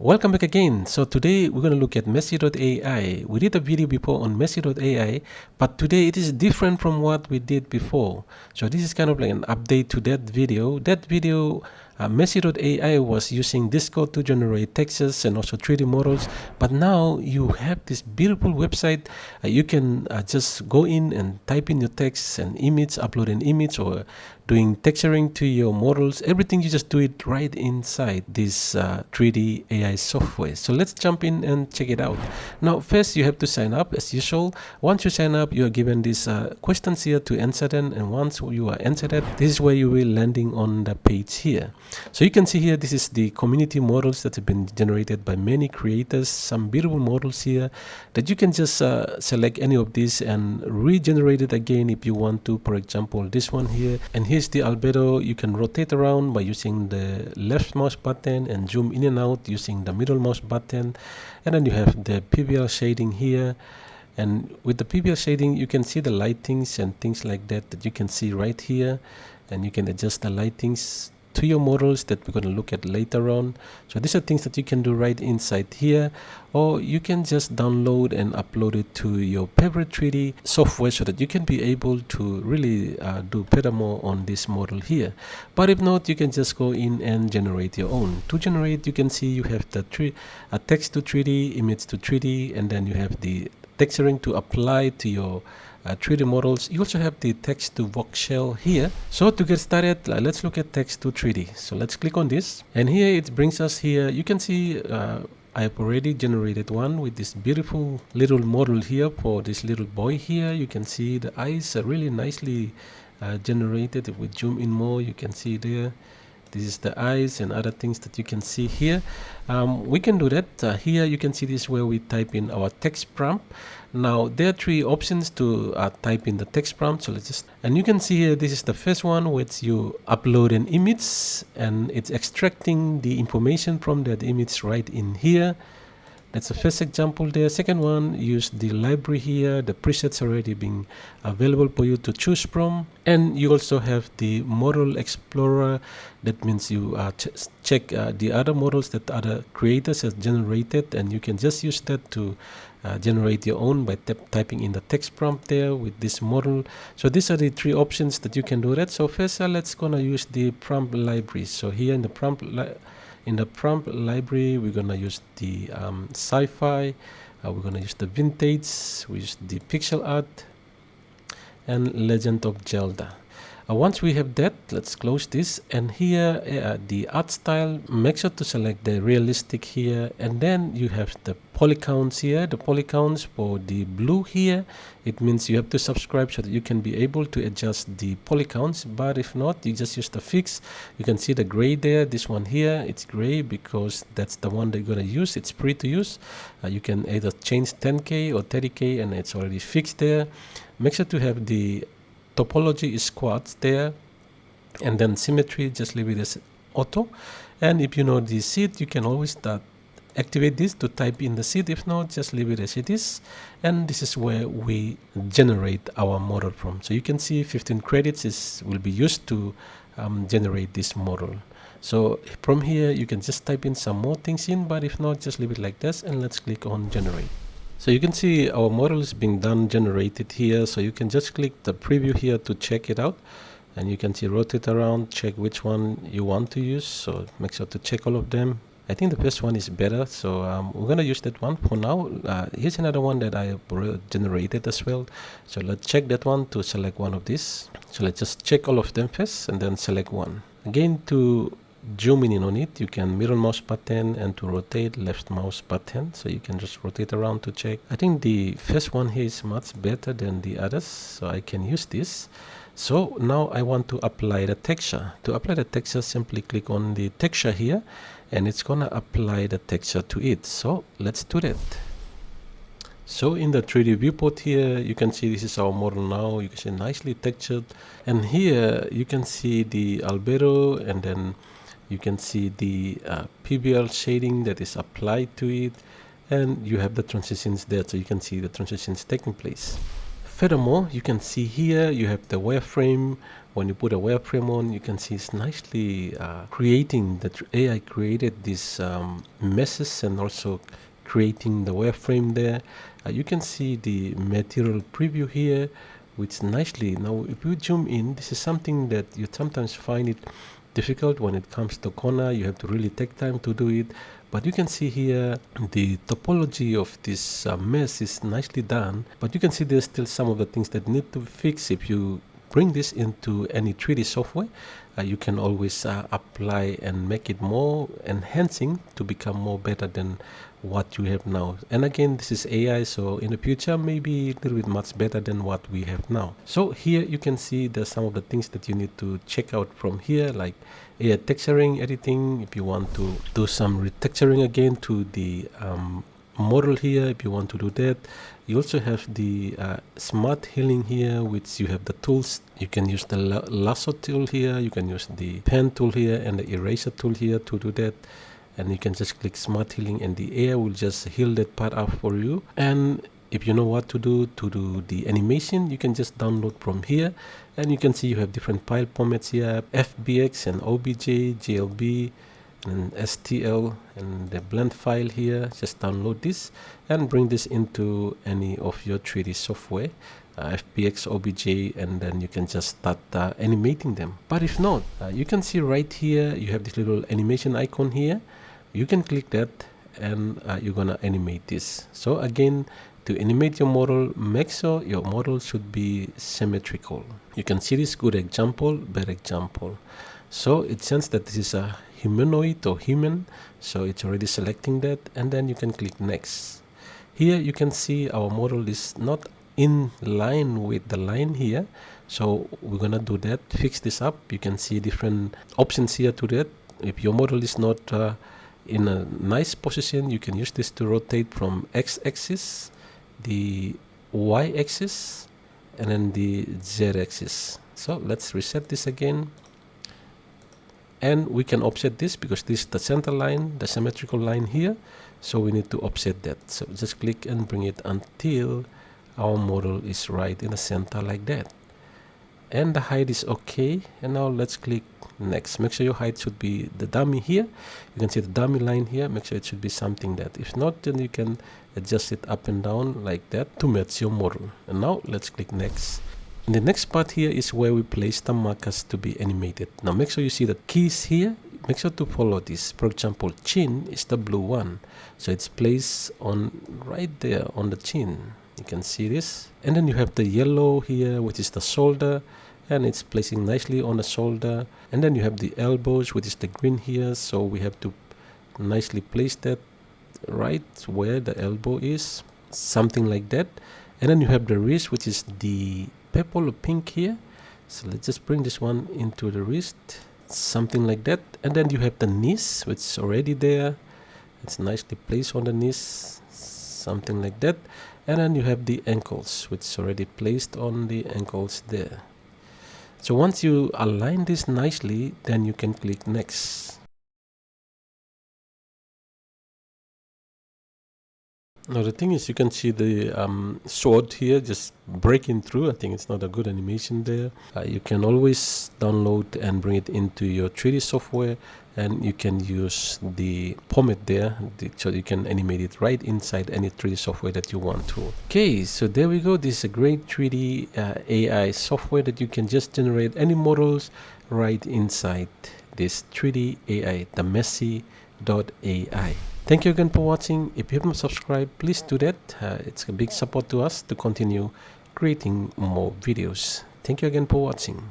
Welcome back again. So today we're going to look at meshy.ai. We did a video before on meshy.ai, but today it is different from what we did before. So this is kind of like an update to that video. Meshy.ai was using this code to generate textures and also 3D models, but now you have this beautiful website. You can just go in and type in your text and image, upload an image, or doing texturing to your models. Everything, you just do it right inside this 3D AI software. So let's jump in and check it out. Now first you have to sign up as usual. Once you sign up, you are given these questions here to answer them, and once you are answered it, this is where you will landing on the page here. So you can see here, this is the community models that have been generated by many creators. Some beautiful models here that you can just select any of these and regenerate it again if you want to. For example, this one here, and here's the albedo. You can rotate around by using the left mouse button and zoom in and out using the middle mouse button. And then you have the PBR shading here, and with the PBR shading you can see the lightings and things like that you can see right here, and you can adjust the lightings to your models that we're going to look at later on. So these are things that you can do right inside here, or you can just download and upload it to your favorite 3D software so that you can be able to really do furthermore on this model here. But if not, you can just go in and generate your own. To generate, you can see you have the text to 3D, image to 3D, and then you have the texturing to apply to your 3D models. You also have the text to voxel here. So to get started, let's look at text to 3D. So let's click on this, and here it brings us here. You can see I have already generated one with this beautiful little model here for this little boy here. You can see the eyes are really nicely generated. If we zoom in more, you can see there. This is the eyes and other things that you can see here. We can do that. Here you can see this where we type in our text prompt. Now there are three options to type in the text prompt. So let's just, and you can see here, this is the first one, which you upload an image and it's extracting the information from that image right in here. That's the first example there. Second one, use the library here. The presets already being available for you to choose from. And you also have the model explorer. That means you check the other models that other creators have generated, and you can just use that to generate your own by typing in the text prompt there with this model. So these are the three options that you can do that. So first, let's gonna use the prompt library. So here in the prompt library, we're gonna use the sci-fi, we're gonna use the vintage, we use the pixel art, and Legend of Zelda. Once we have that, let's close this, and here the art style, make sure to select the realistic here, and then you have the polycounts here. The polycounts for the blue here, it means you have to subscribe so that you can be able to adjust the polycounts, but if not, you just use the fix. You can see the gray there. This one here, it's gray because that's the one they're gonna use. It's free to use. You can either change 10K or 30K, and it's already fixed there. Make sure to have the topology is quads there, and then symmetry, just leave it as auto. And if you know the seed, you can always activate this to type in the seed. If not, just leave it as it is. And this is where we generate our model from. So you can see 15 credits will be used to generate this model. So from here you can just type in some more things in, but if not, just leave it like this, and let's click on generate. So you can see our model is being generated here. So you can just click the preview here to check it out, and you can see rotate around, check which one you want to use. So make sure to check all of them. I think the first one is better, so we're gonna use that one for now. Here's another one that I have generated as well. So let's check that one to select one of these. So let's just check all of them first and then select one. Again, to zoom in on it, you can middle mouse button, and to rotate, left mouse button. So you can just rotate around to check. I think the first one here is much better than the others, so I can use this. So now I want to apply the texture. To apply the texture, simply click on the texture here, and it's gonna apply the texture to it. So let's do that. So in the 3D viewport here, you can see this is our model now. You can see nicely textured, and here you can see the albedo, and then you can see the PBR shading that is applied to it, and you have the transitions there, so you can see the transitions taking place. Furthermore, you can see here you have the wireframe when you put a wireframe on, you can see it's nicely creating, the AI created these meshes and also creating the wireframe there. You can see the material preview here, which nicely, now if you zoom in, this is something that you sometimes find it difficult when it comes to corner. You have to really take time to do it, but you can see here the topology of this mesh is nicely done, but you can see there's still some of the things that need to fix. If you bring this into any 3D software, you can always apply and make it more enhancing to become more better than what you have now. And again, this is AI, so in the future maybe a little bit much better than what we have now. So here you can see there's some of the things that you need to check out from here, like AI texturing editing. If you want to do some retexturing again to the model here, if you want to do that. You also have the smart healing here, which you have the tools. You can use the lasso tool here, you can use the pen tool here and the eraser tool here to do that. And you can just click smart healing and the AI will just heal that part up for you. And if you know what to do the animation, you can just download from here, and you can see you have different file formats here, FBX and OBJ, GLB and STL, and the blend file here. Just download this and bring this into any of your 3D software, FBX, OBJ, and then you can just start animating them. But if not, you can see right here you have this little animation icon here. You can click that and you're gonna animate this. So again, to animate your model, make sure your model should be symmetrical. You can see this good example, bad example. So it sense that this is a humanoid or human, so it's already selecting that, and then you can click next. Here you can see our model is not in line with the line here, so we're gonna do that, fix this up. You can see different options here to that. If your model is not in a nice position, you can use this to rotate from x-axis, the y-axis, and then the z-axis. So let's reset this again. And we can offset this because this is the center line, the symmetrical line here. So we need to offset that. So just click and bring it until our model is right in the center like that. And the height is okay. And now let's click next. Make sure your height should be the dummy here. You can see the dummy line here. Make sure it should be something that. If not, then you can adjust it up and down like that to match your model. And now let's click next. And the next part here is where we place the markers to be animated. Now make sure you see the keys here. Make sure to follow this. For example, chin is the blue one. So it's placed on right there on the chin. You can see this. And then you have the yellow here, which is the shoulder. And it's placing nicely on the shoulder. And then you have the elbows, which is the green here. So we have to nicely place that right where the elbow is. Something like that. And then you have the wrist, which is the purple or pink here. So let's just bring this one into the wrist, something like that. And then you have the knees, which is already there. It's nicely placed on the knees, something like that. And then you have the ankles, which is already placed on the ankles there. So once you align this nicely, then you can click next. Now the thing is, you can see the sword here just breaking through. I think it's not a good animation there. You can always download and bring it into your 3D software, and you can use the pomade there, so you can animate it right inside any 3D software that you want to. Okay, so there we go. This is a great 3D AI software that you can just generate any models right inside this 3D AI, the meshy.ai. Thank you again for watching. If you haven't subscribed, please do that. It's a big support to us to continue creating more videos. Thank you again for watching.